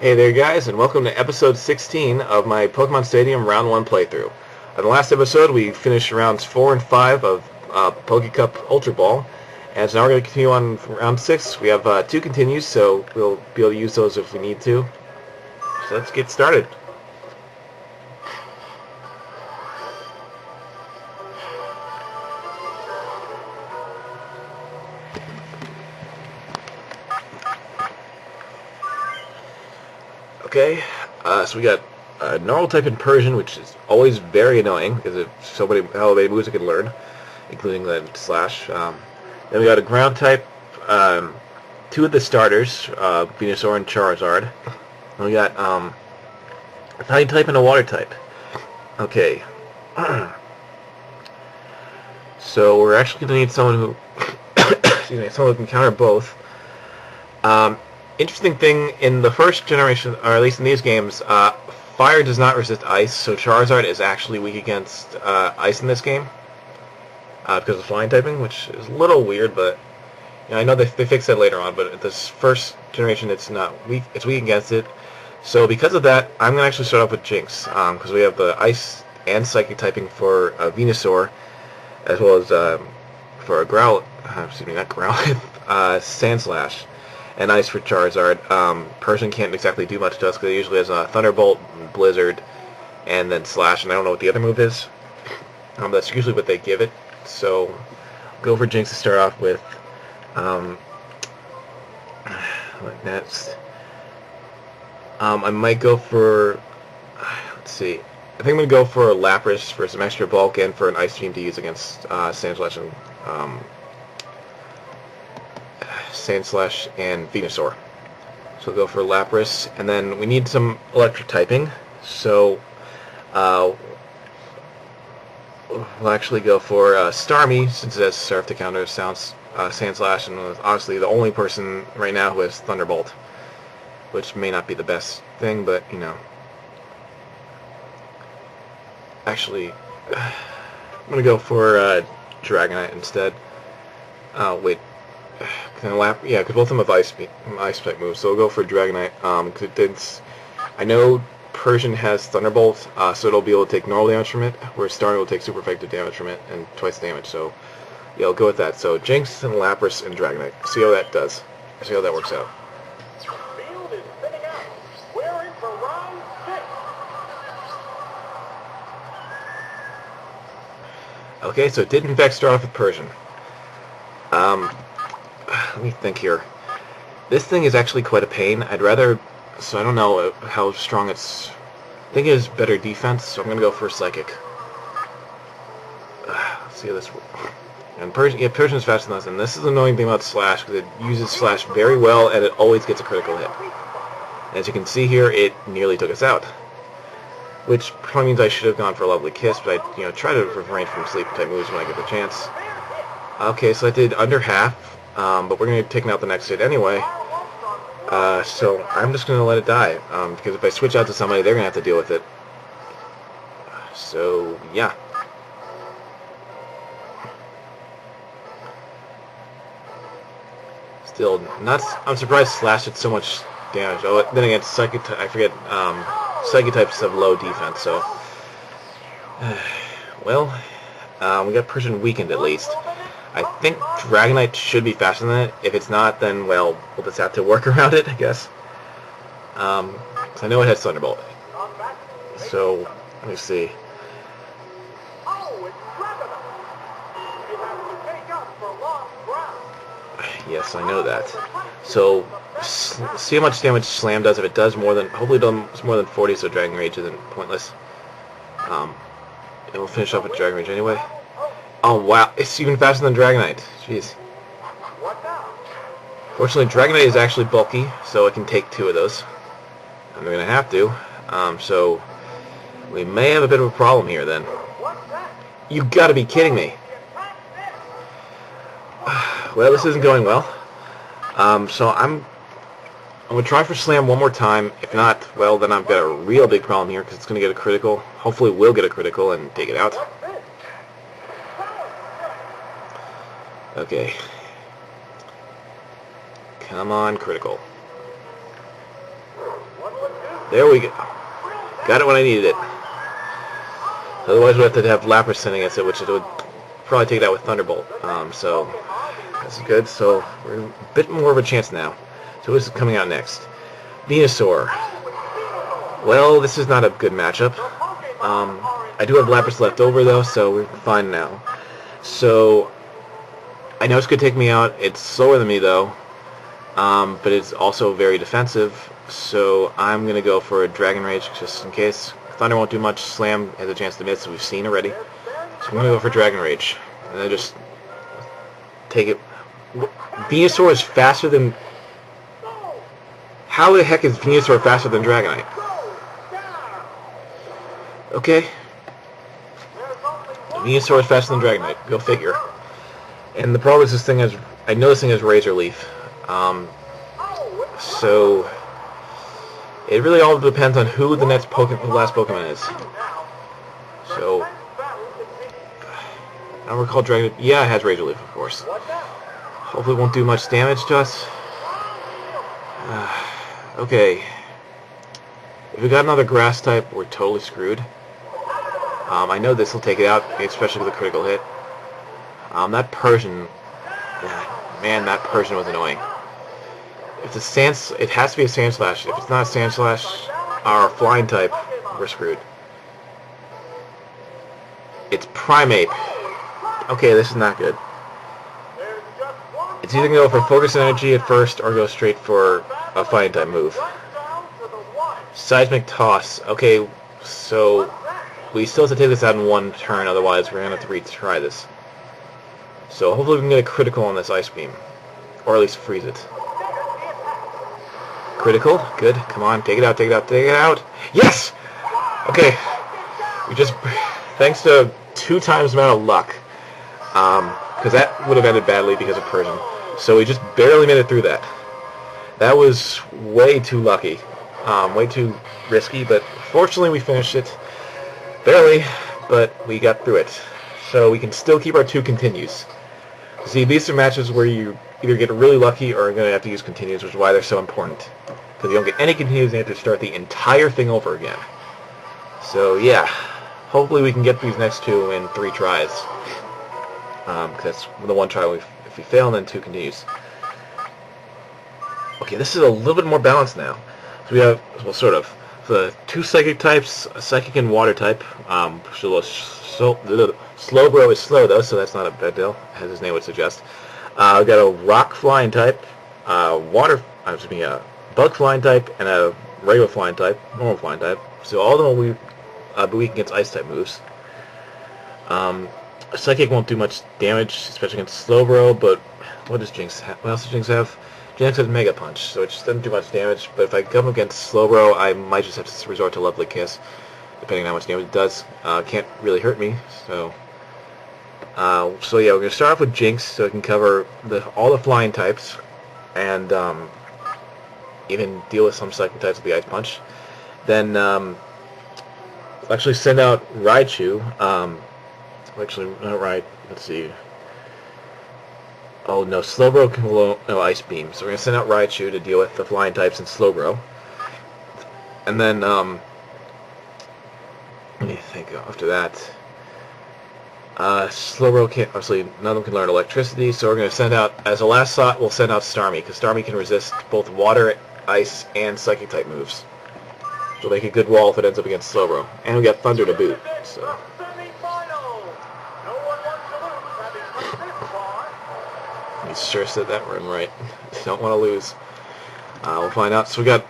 Hey there guys, and welcome to episode 16 of my Pokemon Stadium Round 1 playthrough. In the last episode, we finished rounds 4 and 5 of Pokecup Ultra Ball, and so now we're going to continue on from round 6. We have 2 continues, so we'll be able to use those if we need to. So let's get started. Okay, so we got normal type in Persian, which is always very annoying because of so many elevated moves I can learn, including the Slash. Then we got a ground type, 2 of the starters, Venusaur and Charizard. And we got a Flying type and a water type. Okay. So we're actually going to need someone who, excuse me, someone who can counter both. Interesting thing, in the first generation, or at least in these games, fire does not resist ice, so Charizard is actually weak against ice in this game because of flying typing, which is a little weird, but you know, I know they fixed that later on, but this first generation it's not weak, it's weak against it. So because of that, I'm going to actually start off with Jinx, because we have the ice and psychic typing for Venusaur, as well as for a not Growl, Sand Slash. And ice for Charizard. Persian can't exactly do much to us because it usually has a Thunderbolt, Blizzard, and then Slash, and I don't know what the other move is. That's usually what they give it. So, go for Jinx to start off with. What next? I might go for... Let's see. I think I'm going to go for Lapras for some extra bulk and for an Ice Beam to use against Sandslash and Venusaur. So we'll go for Lapras, and then we need some electric typing, so we'll actually go for Starmie, since it has Surf to counter Sandslash, and obviously the only person right now who has Thunderbolt, which may not be the best thing, but, you know. Actually, I'm going to go for Dragonite instead. Wait. Yeah, because both of them have ice type moves, so we'll go for Dragonite. Cause I know Persian has Thunderbolt, so it'll be able to take normal damage from it, whereas Starmie will take super effective damage from it and twice the damage. So yeah, I'll go with that. So Jinx and Lapras and Dragonite. See how that does. See how that works out. Field is spinning out. We're in for round 6. Okay, so it did in fact start off with Persian. Let me think here. This thing is actually quite a pain. I don't know how strong it's... I think it has better defense, so I'm going to go for Psychic. Let's see how this works. And Persian's faster than us, and this is the annoying thing about Slash, because it uses Slash very well, and it always gets a critical hit. As you can see here, it nearly took us out. Which probably means I should have gone for a Lovely Kiss, but I try to refrain from sleep-type moves when I get the chance. Okay, so I did under half. But we're going to be taking out the next hit anyway, so I'm just going to let it die, because if I switch out to somebody, they're going to have to deal with it. So, yeah. Still, I'm surprised Slash did so much damage. Oh, then again, I forget, Psychic types have low defense, so... well, we got Persian weakened at least. I think Dragonite should be faster than it. If it's not, then, well, we'll just have to work around it, I guess. 'Cause I know it has Thunderbolt. So, let me see. Yes, I know that. So, see how much damage Slam does. If it does more than, hopefully it does more than 40, so Dragon Rage isn't pointless. And we'll finish up with Dragon Rage anyway. Oh wow, it's even faster than Dragonite. Jeez. Fortunately, Dragonite is actually bulky, so it can take 2 of those. I'm going to have to. So, we may have a bit of a problem here then. You gotta be kidding me. Well, this isn't going well. So I'm going to try for Slam one more time. If not, well, then I've got a real big problem here, because it's going to get a critical. Hopefully we'll get a critical and take it out. Okay. Come on, critical. There we go. Got it when I needed it. Otherwise we have to have Lapras sending us it, which it would probably take that with Thunderbolt. So that's good. So we're a bit more of a chance now. So this is coming out next. Venusaur. Well, this is not a good matchup. I do have Lapras left over though, so we're fine now. So I know it's going to take me out. It's slower than me though, but it's also very defensive. So I'm going to go for a Dragon Rage just in case. Thunder won't do much. Slam has a chance to miss, we've seen already. So I'm going to go for Dragon Rage. And then just take it. Venusaur is faster than... How the heck is Venusaur faster than Dragonite? Okay. Venusaur is faster than Dragonite. Go figure. And the problem is this thing has... I know this thing has Razor Leaf. So... It really all depends on who the last Pokemon is. So... I don't recall Dragon... Yeah, it has Razor Leaf, of course. Hopefully it won't do much damage to us. Okay. If we got another Grass type, we're totally screwed. I know this will take it out, especially with a critical hit. That Persian... Man, that Persian was annoying. If the Sand... It has to be a Sand Slash. If it's not a Sand Slash, our Flying type, we're screwed. It's Primeape. Okay, this is not good. It's either going to go for Focus Energy at first or go straight for a Flying type move. Seismic Toss. Okay, so we still have to take this out in one turn, otherwise we're going to have to retry this. So hopefully we can get a critical on this Ice Beam. Or at least freeze it. Critical. Good. Come on, take it out, take it out, take it out. Yes! Okay. We just... Thanks to 2 times the amount of luck. Because that would have ended badly because of Persian. So we just barely made it through that. That was way too lucky. Way too risky, but fortunately we finished it. Barely, but we got through it. So we can still keep our 2 continues. See, these are matches where you either get really lucky or are going to have to use continues, which is why they're so important. Because you don't get any continues, you have to start the entire thing over again. So yeah, hopefully we can get these next 2 in 3 tries. Because that's the 1 try if we fail, and then 2 continues. Okay, this is a little bit more balanced now. So we have, well, sort of, the 2 Psychic types, a Psychic and Water type. Slowbro is slow though, so that's not a bad deal, as his name would suggest. We've got a Rock Flying type, Bug Flying type, and a regular Flying type, normal Flying type. So all of them will be weak against Ice type moves. Psychic won't do much damage, especially against Slowbro, but what does Jinx have? What else does Jinx have? Jinx has Mega Punch, so it just doesn't do much damage, but if I come against Slowbro, I might just have to resort to Lovely Kiss, depending on how much damage it does. Can't really hurt me, so... So yeah, we're going to start off with Jinx, so it can cover all the Flying types, and even deal with some Psychic types with the Ice Punch. Then, actually send out Raichu, actually, not right, let's see. Oh no, Slowbro can blow no Ice Beam, so we're going to send out Raichu to deal with the Flying types and Slowbro. And then, let me think after that. Slowbro can't, obviously, none of them can learn Electricity, so we're going to send out, as a last slot, we'll send out Starmie, because Starmie can resist both Water, Ice, and Psychic type moves. So make a good wall if it ends up against Slowbro. And we got Thunder to boot, so... You sure said that one right. Don't want to lose. We'll find out. So we got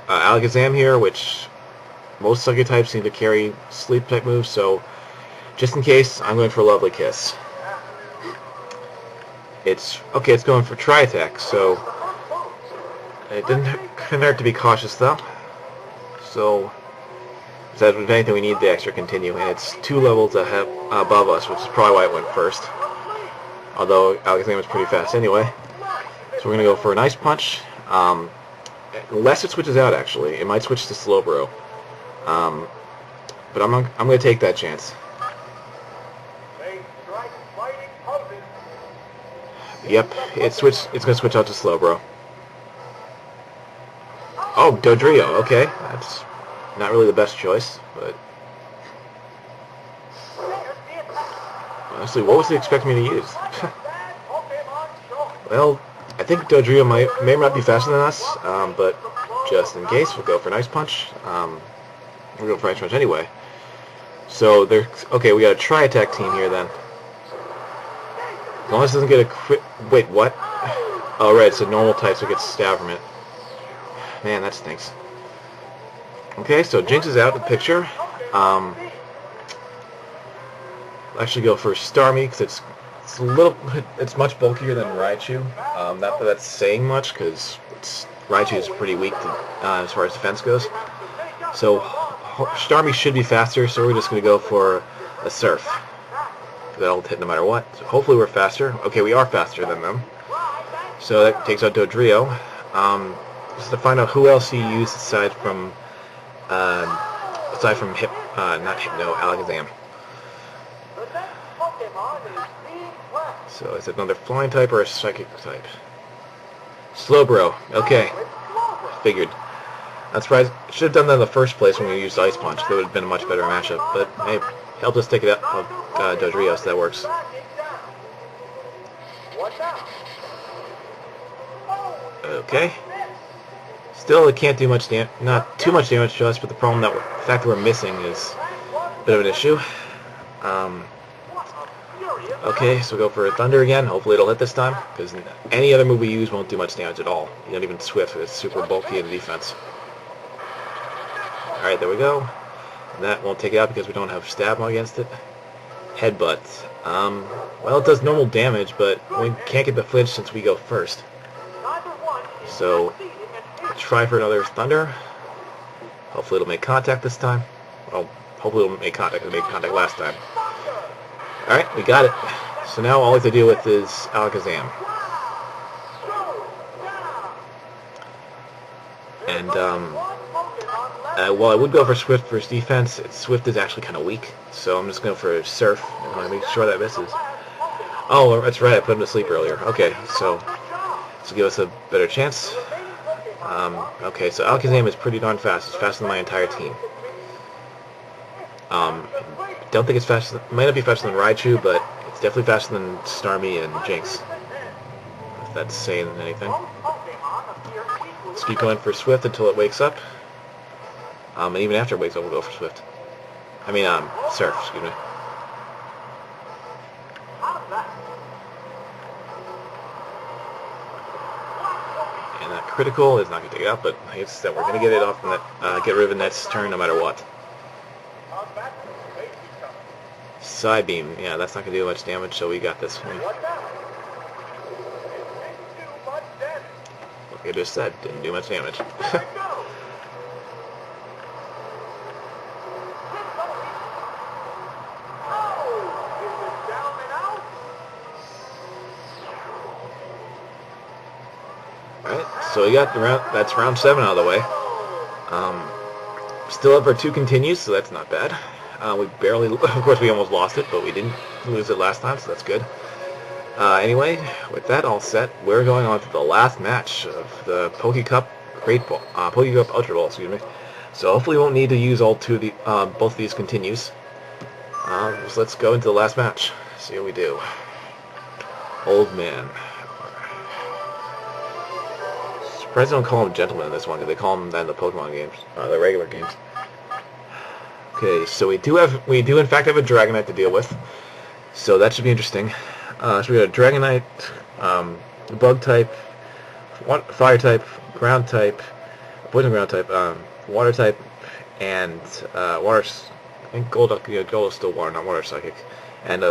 Alakazam here, which most Psychic types seem to carry Sleep type moves, so just in case, I'm going for Lovely Kiss. It's going for Tri-Attack, so it couldn't hurt to be cautious though. So, besides, if anything, we need the extra continue, and it's 2 levels above us, which is probably why it went first. Although Alakazam is pretty fast anyway. So we're going to go for an Ice Punch. Unless it switches out, actually. It might switch to Slowbro. But I'm going to take that chance. Yep, it's going to switch out to Slowbro. Oh, Dodrio. Okay, that's not really the best choice, but honestly, what was he expecting me to use? Well, I think Dodrio may not be faster than us, but just in case, we'll go for Nice Punch. We'll go for Nice Punch anyway. So there. Okay, we got a Tri-Attack team here then. As long as it doesn't get a crit. Wait, what? Oh, right, it's a normal type, so it gets stab from it. Man, that stinks. Okay, so Jinx is out of the picture. I'll actually go for Starmie because it's much bulkier than Raichu. Not that that's saying much because Raichu is pretty weak as far as defense goes. So Starmie should be faster, so we're just going to go for a Surf. That'll hit no matter what. So hopefully we're faster. Okay, we are faster than them. So that takes out Dodrio. Just to find out who else he used aside from not Hypno, Alakazam. So is it another flying type or a psychic type? Slowbro. Okay. Figured. I'm surprised. Should have done that in the first place when we used Ice Punch. That would have been a much better matchup. But hey, helped us take it out of Dodrio, so that works. Okay. Still, it can't do much damage. Not too much damage to us, but the problem the fact that we're missing is a bit of an issue. Okay, so we'll go for Thunder again. Hopefully it'll hit this time, because any other move we use won't do much damage at all. You don't even Swift. It's super bulky in the defense. Alright, there we go. And that won't take it out because we don't have Stab against it. Headbutt. Well, it does normal damage, but we can't get the flinch since we go first. So, let's try for another Thunder. Hopefully it'll make contact this time. Well, hopefully it'll make contact. It made contact last time. Alright, we got it. So now all we have to deal with is Alakazam. And, well, I would go for Swift versus defense. Swift is actually kind of weak, so I'm just going for Surf. I want to make sure that misses. Oh, that's right, I put him to sleep earlier. Okay, so give us a better chance. Okay, so Alakazam is pretty darn fast. It's faster than my entire team. Don't think it's faster. It might not be faster than Raichu, but it's definitely faster than Starmie and Jinx. If that's saying anything. Let's keep going for Swift until it wakes up. And even after it wakes up, we'll go for Swift. I mean, Surf, excuse me. And that critical is not going to take it out, but it's that we're going to get it off from that, get rid of the next turn no matter what. Side Beam, yeah, that's not going to do much damage, so we got this one. Like I just said, didn't do much damage. Alright, so we got that's round 7 out of the way. Still up for 2 continues, so that's not bad. We barely, of course we almost lost it, but we didn't lose it last time, so that's good. Anyway, with that all set, we're going on to the last match of the Poke Cup Great Ball, Poke Cup Ultra Ball, excuse me. So hopefully we won't need to use all both of these continues. So let's go into the last match. See what we do. Old Man. Surprised they don't call him Gentleman in this one, because they call him that in the Pokemon games, the regular games. Okay, so we do in fact have a Dragonite to deal with, so that should be interesting. So we got a Dragonite, Bug type, Fire type, Ground type, Poison Ground type, Water type, and Water. I think Gold is still Water, not Water Psychic, and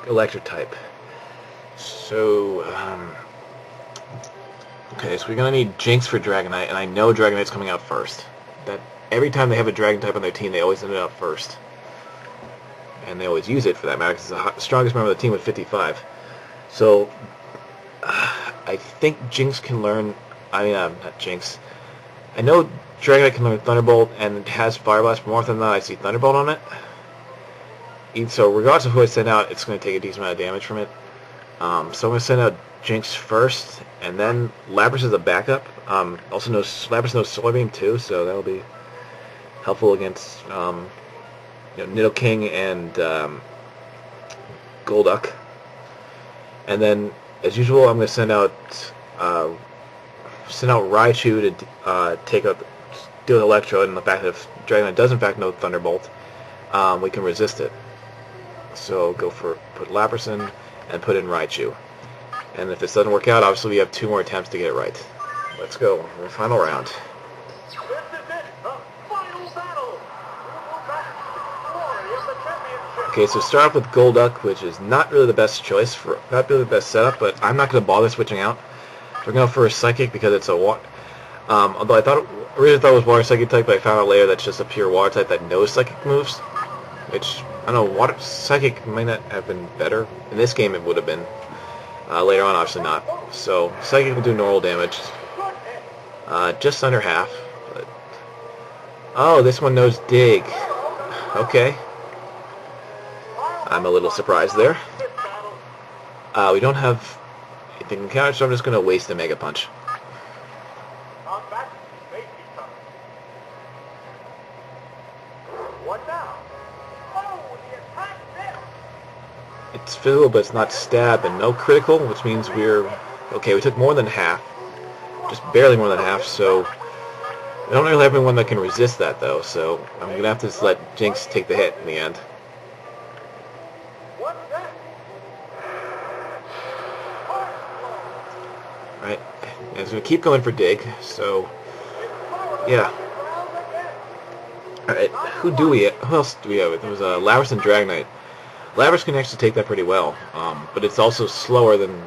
Electric type. So, okay, so we're gonna need Jinx for Dragonite, and I know Dragonite's coming out first. Every time they have a Dragon type on their team, they always end it up first. And they always use it for that matter, because it's the strongest member of the team with 55. So, I think Jinx can learn... not Jinx. I know Dragonite can learn Thunderbolt, and it has Fire Blast, but more often than not, I see Thunderbolt on it. So, regardless of who I send out, it's going to take a decent amount of damage from it. So I'm going to send out Jinx first, and then Lapras as a backup. Also knows Lapras knows Solar Beam too, so that'll be helpful against Nidoking and Golduck. And then, as usual, I'm going to send out Raichu to take out do an Electrode, and the fact that if Dragonite does in fact know Thunderbolt, we can resist it. So put Lapras in and put in Raichu. And if this doesn't work out, obviously we have 2 more attempts to get it right. Let's go. The final round. This is it, the final battle. Who will back the glory of the championship? Okay, so start off with Golduck, which is not really the best choice not really the best setup, but I'm not going to bother switching out. So we're going to go for a Psychic because it's a water. Although I originally thought it was Water Psychic type, but I found out later that's just a pure Water type that knows Psychic moves. Which I don't know, Water Psychic might not have been better in this game. It would have been. Later on, obviously not. So Psychic will do normal damage, just under half. But, oh, this one knows Dig. Okay. I'm a little surprised there. We don't have anything to counter, so I'm just going to waste a Mega Punch. What now? Oh, the attack missed. It's physical, but it's not stab, and no critical, which means okay, we took more than half. Just barely more than half, so I don't really have anyone that can resist that, though, so I'm going to have to just let Jinx take the hit in the end. What's that? Right, and it's going to keep going for Dig, so, yeah. Alright, who else do we have? It was Lapras and Dragonite. Lapras can actually take that pretty well, but it's also slower than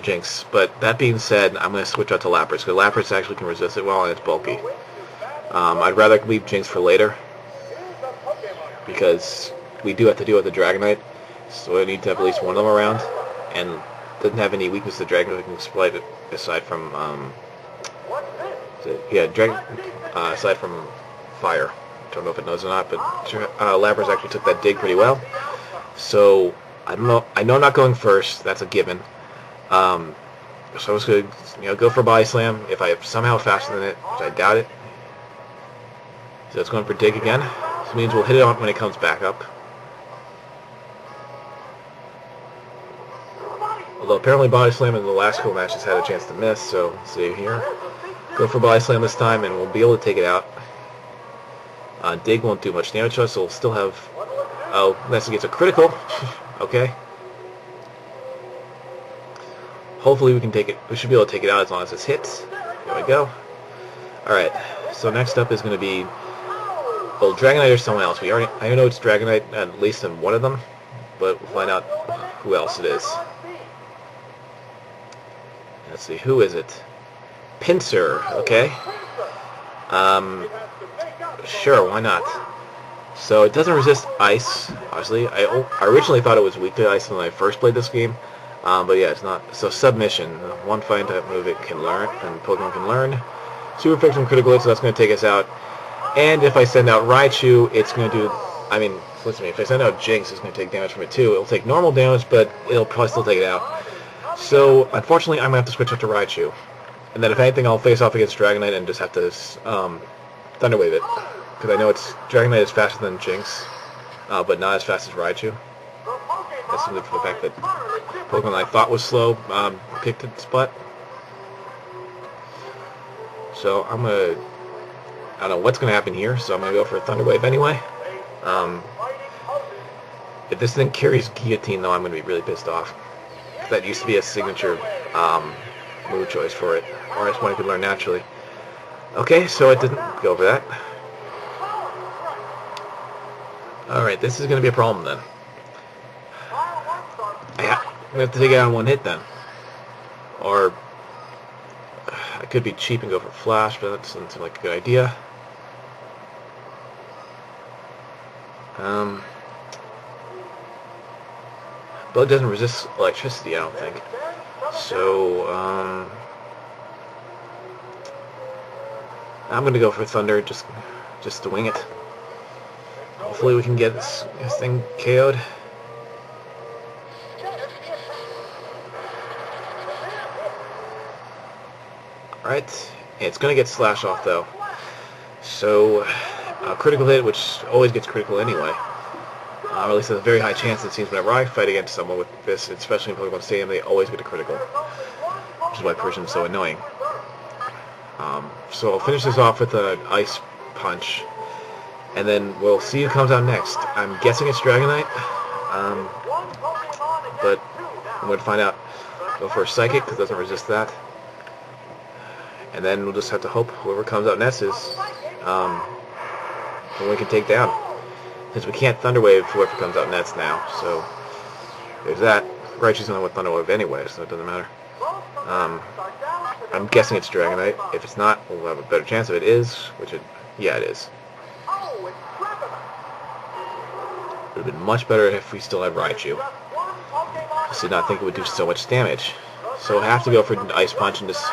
Jinx. But that being said, I'm going to switch out to Lapras because Lapras actually can resist it well and it's bulky. I'd rather leave Jinx for later because we do have to deal with the Dragonite, so I need to have at least one of them around, and doesn't have any weakness to Dragonite can exploit it aside from aside from fire. Don't know if it knows or not, but Lapras actually took that Dig pretty well. So I don't know. I know I'm not going first. That's a given. So I was going to go for Body Slam if I am somehow faster than it, which I doubt it. So it's going for Dig again. This means we'll hit it on when it comes back up. Although apparently Body Slam in the last couple matches had a chance to miss, so let's see here. Go for Body Slam this time, and we'll be able to take it out. Dig won't do much damage to us, so we'll still have... Oh, unless it gets a critical. Okay. Hopefully we can take it. We should be able to take it out as long as this hits. There we go. Alright, so next up is going to be... Well, Dragonite or someone else. I know it's Dragonite, at least in one of them, but we'll find out who else it is. Let's see, who is it? Pinsir, okay. Sure, why not? So it doesn't resist ice, obviously. I originally thought it was weak to ice when I first played this game, but yeah, it's not. So Submission, one fighting type move it can learn, and Pokemon can learn. Super Effects and Critical Hit, so that's going to take us out. And if I send out Raichu, it's going to do... I mean, listen to me, if I send out Jinx, it's going to take damage from it too. It'll take normal damage, but it'll probably still take it out. So, unfortunately, I'm going to have to switch up to Raichu. And then if anything, I'll face off against Dragonite and just have to Thunder Wave it. Because I know Dragonite is faster than Jinx, but not as fast as Raichu. That's simply for the fact that Pokemon I thought was slow picked its butt. So I'm going to... I don't know what's going to happen here, so I'm going to go for a Thunder Wave anyway. If this thing carries Guillotine, though, I'm going to be really pissed off. That used to be a signature move choice for it, or it's one you could learn naturally. Okay, so it didn't go for that. Alright, this is going to be a problem then. Yeah, I'm going to have to take it out in one hit then. Or I could be cheap and go for Flash, but that doesn't seem like a good idea. But it doesn't resist electricity, I don't think. So, I'm going to go for Thunder, just to wing it. Hopefully we can get this thing KO'd. Alright, it's going to get slashed off though. So, critical hit, which always gets critical anyway. Or at least there's a very high chance, it seems, whenever I fight against someone with this, especially in Pokemon Stadium, they always get a critical. Which is why Persian's so annoying. So I'll finish this off with an Ice Punch. And then we'll see who comes out next. I'm guessing it's Dragonite. But I'm going to find out. Go for a Psychic, because it doesn't resist that. And then we'll just have to hope whoever comes out next is who we can take down. Since we can't Thunder Wave whoever comes out next now, so there's that. Raichu's only with Thunder Wave anyway, so it doesn't matter. I'm guessing it's Dragonite. If it's not, we'll have a better chance if it is, yeah, it is. It would have been much better if we still had Raichu. I did not think it would do so much damage. So I have to go for an Ice Punch and just...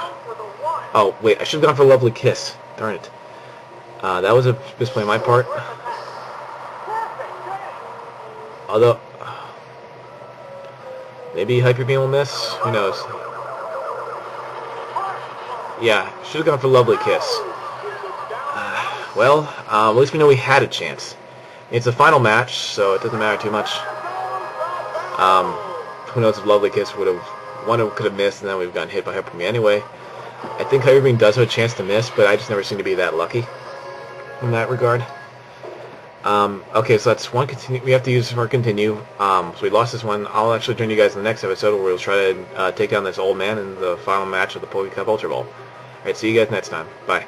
Oh, wait, I should have gone for Lovely Kiss. Darn it. That was a misplay on my part. Although... maybe Hyper Beam will miss? Who knows? Yeah, should have gone for Lovely Kiss. Well, at least we know we had a chance. It's a final match, so it doesn't matter too much. Who knows if Lovely Kiss would have... one could have missed, and then we've gotten hit by Hyper Beam anyway. I think Hyper Beam does have a chance to miss, but I just never seem to be that lucky in that regard. Okay, so that's one continue. We have to use for continue. So we lost this one. I'll actually join you guys in the next episode where we'll try to take down this old man in the final match of the Poke Cup Ultra Ball. Alright, see you guys next time. Bye.